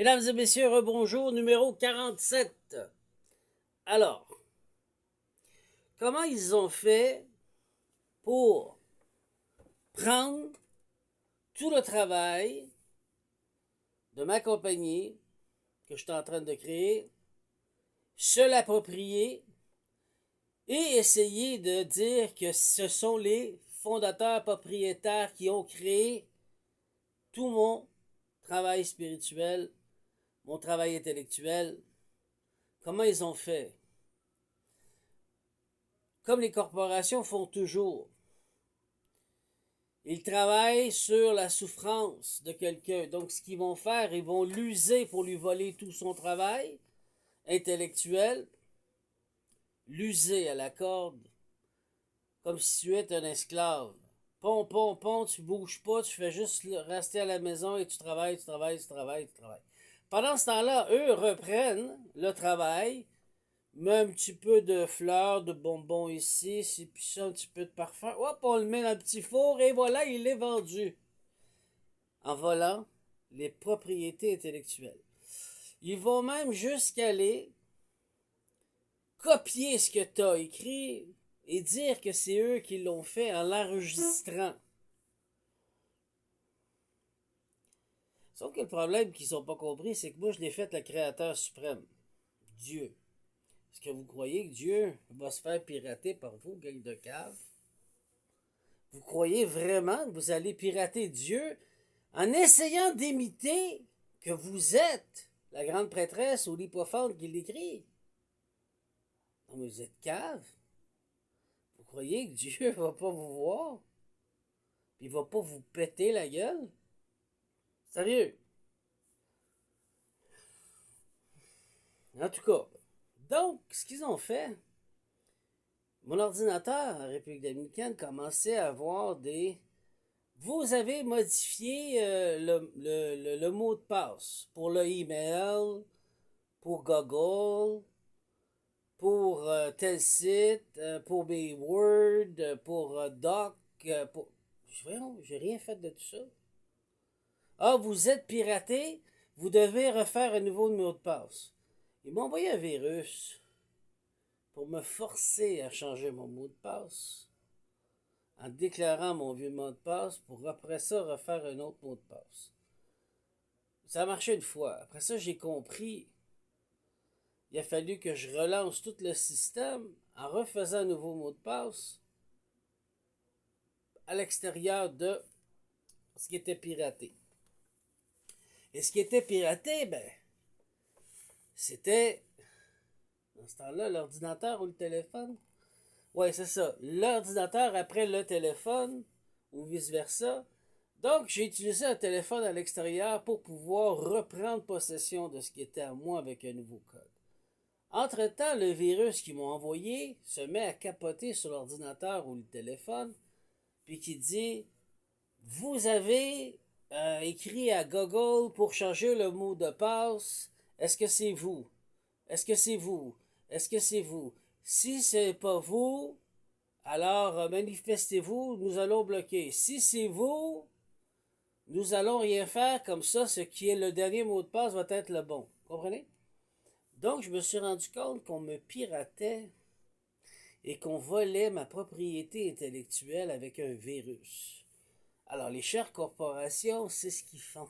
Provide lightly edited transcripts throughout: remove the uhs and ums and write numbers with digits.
Mesdames et messieurs, rebonjour numéro 47. Alors, comment ils ont fait pour prendre tout le travail de ma compagnie que je suis en train de créer, se l'approprier et essayer de dire que ce sont les fondateurs propriétaires qui ont créé tout mon travail spirituel, mon travail intellectuel. Comment ils ont fait? Comme les corporations font toujours. Ils travaillent sur la souffrance de quelqu'un. Donc, ce qu'ils vont faire, ils vont l'user pour lui voler tout son travail intellectuel, l'user à la corde, comme si tu étais un esclave. Pon, tu bouges pas, tu fais juste rester à la maison et tu travailles. Pendant ce temps-là, eux reprennent le travail, met un petit peu de fleurs, de bonbons ici, puis ça, un petit peu de parfum. Hop, on le met dans le petit four et voilà, il est vendu. En volant les propriétés intellectuelles. Ils vont même jusqu'à aller copier ce que tu as écrit et dire que c'est eux qui l'ont fait en l'enregistrant. Sauf que le problème qu'ils n'ont pas compris, c'est que moi, je l'ai fait le créateur suprême, Dieu. Est-ce que vous croyez que Dieu va se faire pirater par vous, gang de cave? Vous croyez vraiment que vous allez pirater Dieu en essayant d'imiter que vous êtes la grande prêtresse ou l'hypophante qui l'écrit? Non, mais vous êtes cave. Vous croyez que Dieu va pas vous voir? Puis il va pas vous péter la gueule? Sérieux? En tout cas, donc, ce qu'ils ont fait, mon ordinateur en République dominicaine commençait à avoir des... Vous avez modifié le mot de passe pour le email, pour Google, pour tel site, pour mes Word, pour Doc, pour... Voyons, j'ai rien fait de tout ça. Ah, vous êtes piraté, vous devez refaire un nouveau mot de passe. Ils m'ont envoyé un virus pour me forcer à changer mon mot de passe en déclarant mon vieux mot de passe pour après ça refaire un autre mot de passe. Ça a marché une fois. Après ça, j'ai compris. Il a fallu que je relance tout le système en refaisant un nouveau mot de passe à l'extérieur de ce qui était piraté. Et ce qui était piraté, ben, c'était, dans ce temps-là, l'ordinateur ou le téléphone. Ouais, c'est ça. L'ordinateur après le téléphone, ou vice-versa. Donc, j'ai utilisé un téléphone à l'extérieur pour pouvoir reprendre possession de ce qui était à moi avec un nouveau code. Entre-temps, le virus qu'ils m'ont envoyé se met à capoter sur l'ordinateur ou le téléphone, puis qui dit vous avez écrit à Google pour changer le mot de passe. Est-ce que c'est vous? Est-ce que c'est vous? Est-ce que c'est vous? Si c'est pas vous, alors manifestez-vous, nous allons bloquer. Si c'est vous, nous allons rien faire comme ça, ce qui est le dernier mot de passe va être le bon. Comprenez? Donc, je me suis rendu compte qu'on me piratait et qu'on volait ma propriété intellectuelle avec un virus. Alors, les chères corporations, c'est ce qu'ils font.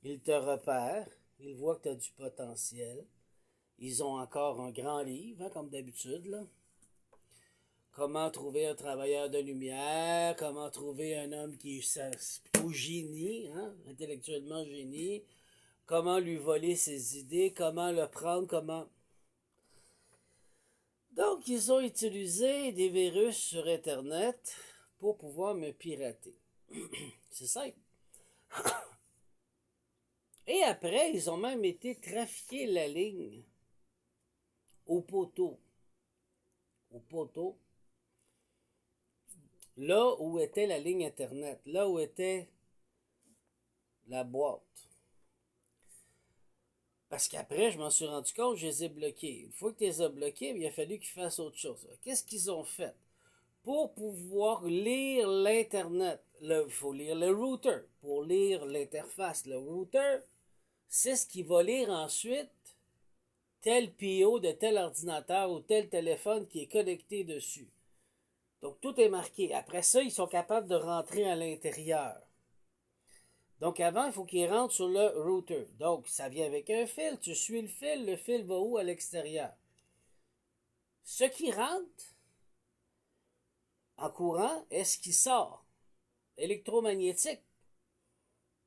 Ils te repèrent, ils voient que tu as du potentiel. Ils ont encore un grand livre, hein, comme d'habitude, là. Comment trouver un travailleur de lumière, comment trouver un homme qui est au génie, hein, intellectuellement génie, comment lui voler ses idées, comment le prendre, comment... Donc, ils ont utilisé des virus sur Internet pour pouvoir me pirater. C'est simple. Et après, ils ont même été trafiquer la ligne au poteau. Au poteau. Là où était la ligne Internet. Là où était la boîte. Parce qu'après, je m'en suis rendu compte, je les ai bloqués. Une fois que tu les as bloqués, il a fallu qu'ils fassent autre chose. Qu'est-ce qu'ils ont fait? Pour pouvoir lire l'Internet, il faut lire le router. Pour lire l'interface, le router, c'est ce qui va lire ensuite tel PO de tel ordinateur ou tel téléphone qui est connecté dessus. Donc tout est marqué. Après ça, ils sont capables de rentrer à l'intérieur. Donc avant, il faut qu'ils rentrent sur le router. Donc ça vient avec un fil, tu suis le fil va où à l'extérieur? Ce qui rentre en courant est ce qui sort. Électromagnétique,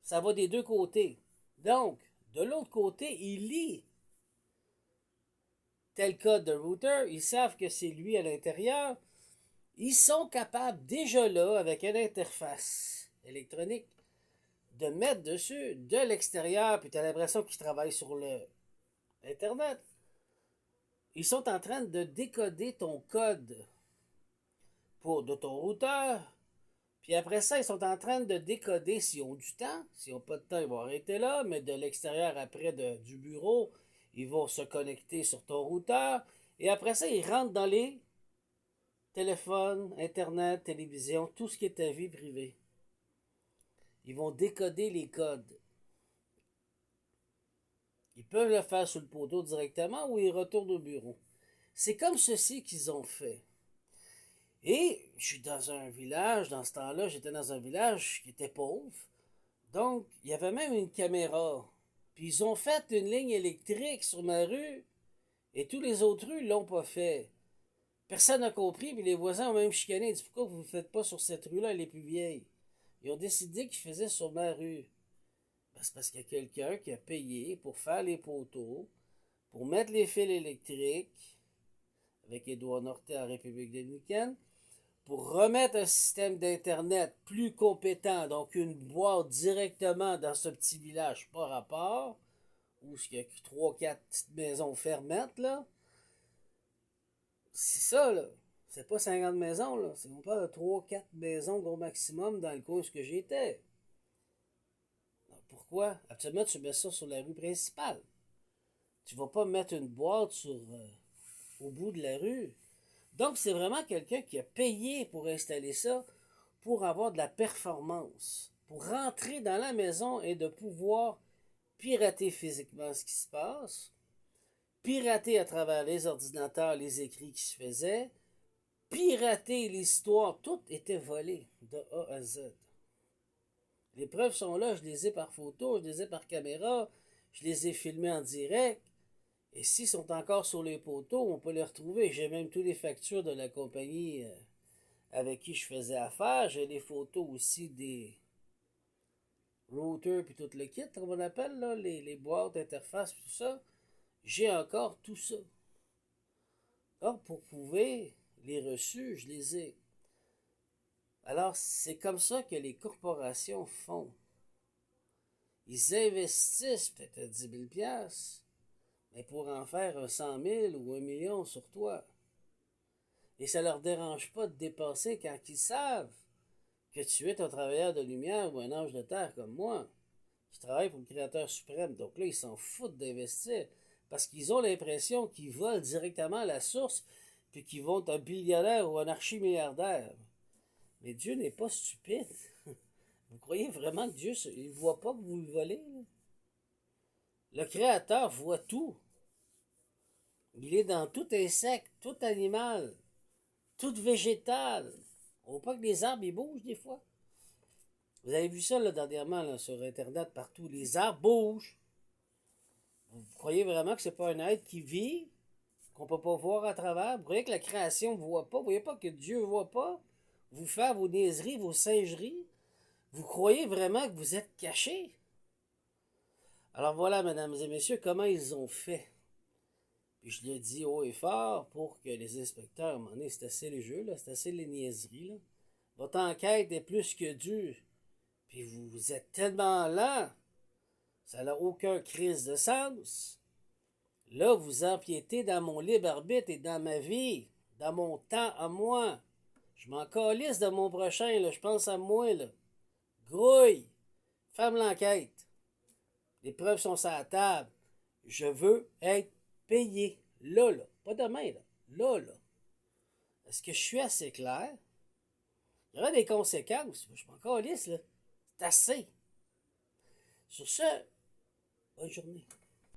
ça va des deux côtés. Donc, de l'autre côté, il lit tel code de router, ils savent que c'est lui à l'intérieur. Ils sont capables déjà là, avec une interface électronique, de mettre dessus de l'extérieur, puis tu as l'impression qu'ils travaillent sur le Internet. Ils sont en train de décoder ton code de ton routeur. Puis après ça, ils sont en train de décoder s'ils ont du temps. S'ils n'ont pas de temps, ils vont arrêter là. Mais de l'extérieur, après du bureau, ils vont se connecter sur ton routeur. Et après ça, ils rentrent dans les téléphones, Internet, télévision, tout ce qui est ta vie privée. Ils vont décoder les codes. Ils peuvent le faire sur le poteau directement ou ils retournent au bureau. C'est comme ceci qu'ils ont fait. Et je suis dans un village, dans ce temps-là, j'étais dans un village qui était pauvre. Donc, il y avait même une caméra. Puis ils ont fait une ligne électrique sur ma rue et tous les autres rues l'ont pas fait. Personne n'a compris, puis les voisins ont même chicané. Ils disent pourquoi vous ne le faites pas sur cette rue-là, elle est plus vieille. Ils ont décidé qu'ils faisaient sur ma rue. Ben, c'est parce qu'il y a quelqu'un qui a payé pour faire les poteaux, pour mettre les fils électriques, avec Édouard Norté en République dominicaine, pour remettre un système d'Internet plus compétent, donc une boîte directement dans ce petit village par rapport, où il y a 3-4 petites maisons fermettes, là. C'est ça, là. C'est pas 50 maisons, là. C'est on parle de 3-4 maisons gros maximum dans le coin où j'étais. Pourquoi? Absolument, tu mets ça sur la rue principale. Tu vas pas mettre une boîte au bout de la rue. Donc, c'est vraiment quelqu'un qui a payé pour installer ça, pour avoir de la performance, pour rentrer dans la maison et de pouvoir pirater physiquement ce qui se passe, pirater à travers les ordinateurs les écrits qui se faisaient, pirater l'histoire, tout était volé de A à Z. Les preuves sont là, je les ai par photo, je les ai par caméra, je les ai filmés en direct. Et s'ils sont encore sur les poteaux, on peut les retrouver. J'ai même toutes les factures de la compagnie avec qui je faisais affaire. J'ai les photos aussi des routers puis tout le kit, comme on appelle, là, les boîtes, interfaces, tout ça. J'ai encore tout ça. Donc, pour prouver les reçus, je les ai. Alors, c'est comme ça que les corporations font. Ils investissent peut-être à 10 000 $, mais pour en faire un 100 000 ou 1 million sur toi. Et ça leur dérange pas de dépasser quand ils savent que tu es un travailleur de lumière ou un ange de terre comme moi, qui travaille pour le Créateur suprême. Donc là, ils s'en foutent d'investir parce qu'ils ont l'impression qu'ils volent directement à la source puis qu'ils vont être un billionnaire ou un archimilliardaire. Mais Dieu n'est pas stupide. Vous croyez vraiment que Dieu ne voit pas que vous le volez? Là? Le Créateur voit tout. Il est dans tout insecte, tout animal, tout végétal. On voit pas que les arbres ils bougent des fois. Vous avez vu ça là, dernièrement là, sur Internet partout. Les arbres bougent. Vous croyez vraiment que c'est pas un être qui vit, qu'on peut pas voir à travers? Vous croyez que la création ne voit pas? Vous voyez pas que Dieu ne voit pas? Vous faire vos niaiseries, vos singeries? Vous croyez vraiment que vous êtes cachés? Alors voilà, mesdames et messieurs, comment ils ont fait. Puis je l'ai dit haut et fort pour que les inspecteurs, à un moment donné, c'est assez les jeux, là, c'est assez les niaiseries. Là. Votre enquête est plus que due. Puis vous êtes tellement lent, ça n'a aucun crise de sens. Là, vous empiétez dans mon libre arbitre et dans ma vie, dans mon temps à moi. Je m'en calisse de mon prochain, là, je pense à moi. Là. Grouille, ferme l'enquête. Les preuves sont sur la table. Je veux être payé. Là, là. Pas demain, là. Là, là. Est-ce que je suis assez clair? Il y aura des conséquences. Je m'en calisse, là. C'est assez. Sur ce, Bonne journée.